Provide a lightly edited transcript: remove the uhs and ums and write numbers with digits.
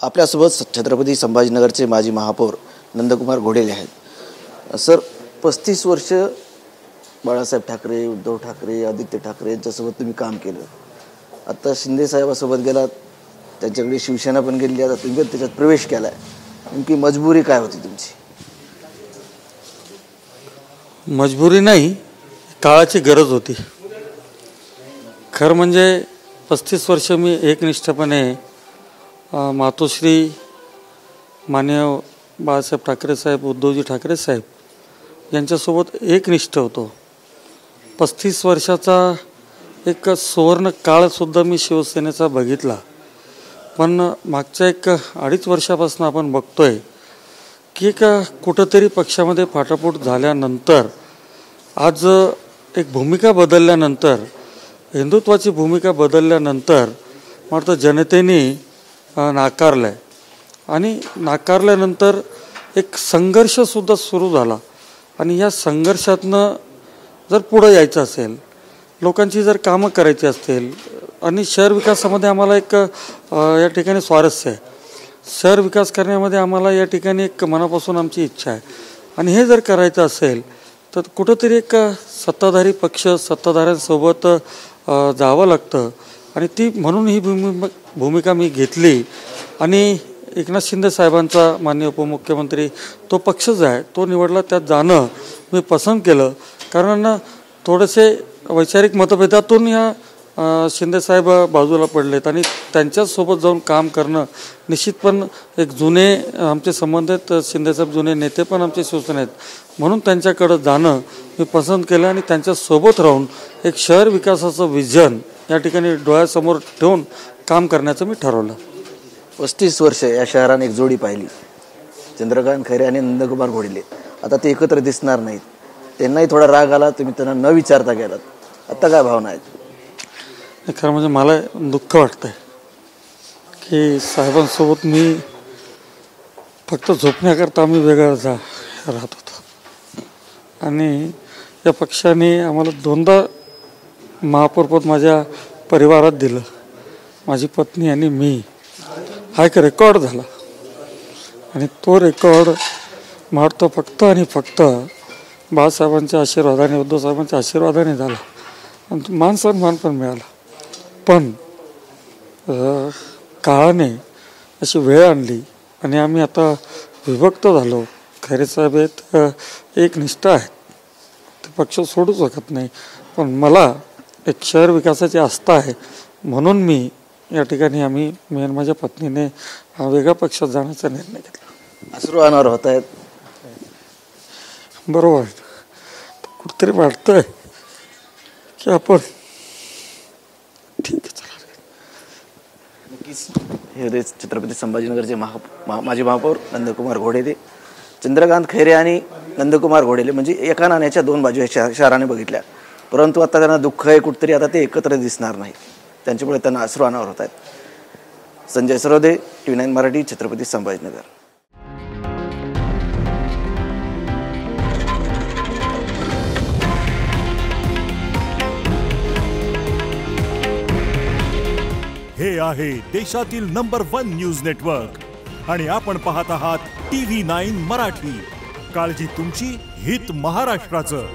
आपल्यासोबत छत्रपती संभाजीनगरचे माजी महापौर नंदकुमार घोडेले आहेत। सर, 35 वर्ष बाळासाहेब ठाकरे, उद्धव ठाकरे, आदित्य ठाकरे यांच्यासोबत तुम्ही काम केलं। आता शिंदे साहेबांसोबत गेलात, त्यांच्याकडे शिवसेना पण गेली, आता तुम्ही पण त्याच्यात प्रवेश केलाय। नेमकी मजबुरी काय होती तुमची? मजबुरी नाही, काळाची गरज होती। खरं म्हणजे 35 वर्ष मी एकनिष्ठपणे मातोश्री माननीय बाळासाहेब ठाकरे साहेब, उद्धवजी ठाकरे साहेब यांच्यासोबत एकनिष्ठ होतो। 35 वर्षाचा एक सुवर्ण काळसुद्धा मी शिवसेनेचा बघितला, पण मागच्या 1-2.5 वर्षापासून आपण बघतोय की कुठंतरी पक्षामध्ये फाटाफूट झाल्यानंतर, आज एक भूमिका बदलल्यानंतर, हिंदुत्वाची भूमिका बदलल्यानंतर मात्र जनतेने नाकारलं आहे। आणि नाकारल्यानंतर एक संघर्षसुद्धा सुरू झाला। आणि या संघर्षातनं जर पुढं यायचं असेल, लोकांची जर कामं करायची असतील, आणि शहर विकासामध्ये आम्हाला एक या ठिकाणी स्वारस्य आहे, शहर विकास करण्यामध्ये आम्हाला या ठिकाणी एक मनापासून आमची इच्छा आहे। आणि हे जर करायचं असेल तर कुठंतरी एक सत्ताधारी पक्ष, सत्ताधाऱ्यांसोबत जावं लागतं। आणि ती म्हणून ही भूमिका मी घेतली। आणि एकनाथ शिंदे साहेबांचा, माननीय उपमुख्यमंत्री, तो पक्षच आहे, तो निवडला, त्यात जाणं मी पसंत केलं। कारण थोडेसे वैचारिक मतभेदातून या शिंदेसाहेब बाजूला पडलेत आणि त्यांच्यासोबत जाऊन काम करणं निश्चित पण एक जुने आमचे संबंध आहेत, शिंदेसाहेब जुने नेते पण आमचे शिवसेना आहेत, म्हणून त्यांच्याकडं जाणं मी पसंत केलं। आणि त्यांच्यासोबत राहून एक शहर विकासाचं विजन या ठिकाणी डोळ्यासमोर ठेवून काम करण्याचं मी ठरवलं। 35 वर्ष या शहराने एक जोडी पाहिली, चंद्रकांत खैरे आणि नंदकुमार घोडेले। आता ते एकत्र दिसणार नाहीत, त्यांनाही थोडा राग आला, तुम्ही त्यांना न विचारता गेलात। आता काय भावना आहेत? खरं म्हणजे मला दुःख वाटतंय की साहेबांसोबत मी फक्त झोपण्याकरता आम्ही वेगळं राहत होतो। आणि या पक्षाने आम्हाला 2दा महापौरपद माझ्या परिवारात दिलं, माझी पत्नी आणि मी। हा एक रेकॉर्ड झाला आणि तो रेकॉर्ड मारतो फक्त आणि फक्त बाळासाहेबांच्या आशीर्वादाने, उद्धव साहेबांच्या आशीर्वादाने झाला। आणि मान सन्मान पण मिळाला। पण काळाने अशी वेळ आणली आणि आम्ही आता विभक्त झालो। खैरे साहेब आहेत, एकनिष्ठ आहेत, ते पक्ष सोडू शकत नाही। पण मला एक शहर विकासाची आस्था आहे, म्हणून मी या ठिकाणी मी आणि माझ्या पत्नीने वेगळ्या पक्षात जाण्याचा निर्णय घेतला। अश्रू अनावर होत आहेत? बरोबर आहे, कुठेतरी वाटतंय की आपण ठीक आहे, चला। नक्कीच हे होते छत्रपती संभाजीनगरचे माजी महापौर नंदकुमार घोडेले। चंद्रकांत खैरे आणि नंदकुमार घोडेले म्हणजे एका नाण्याच्या 2 बाजू शहराने बघितल्या, परंतु आता त्यांना दुःख आहे कुठतरी, आता ते एकत्र दिसणार नाही, त्यांच्यामुळे त्यांना अश्रू अनावर होत आहेत। संजय सरोदे, TV9 मराठी, छत्रपती संभाजीनगर। हे आहे देशातील नंबर 1 न्यूज नेटवर्क आणि आपण पाहत आहात TV9 मराठी। काळजी तुमची, हित महाराष्ट्राचं।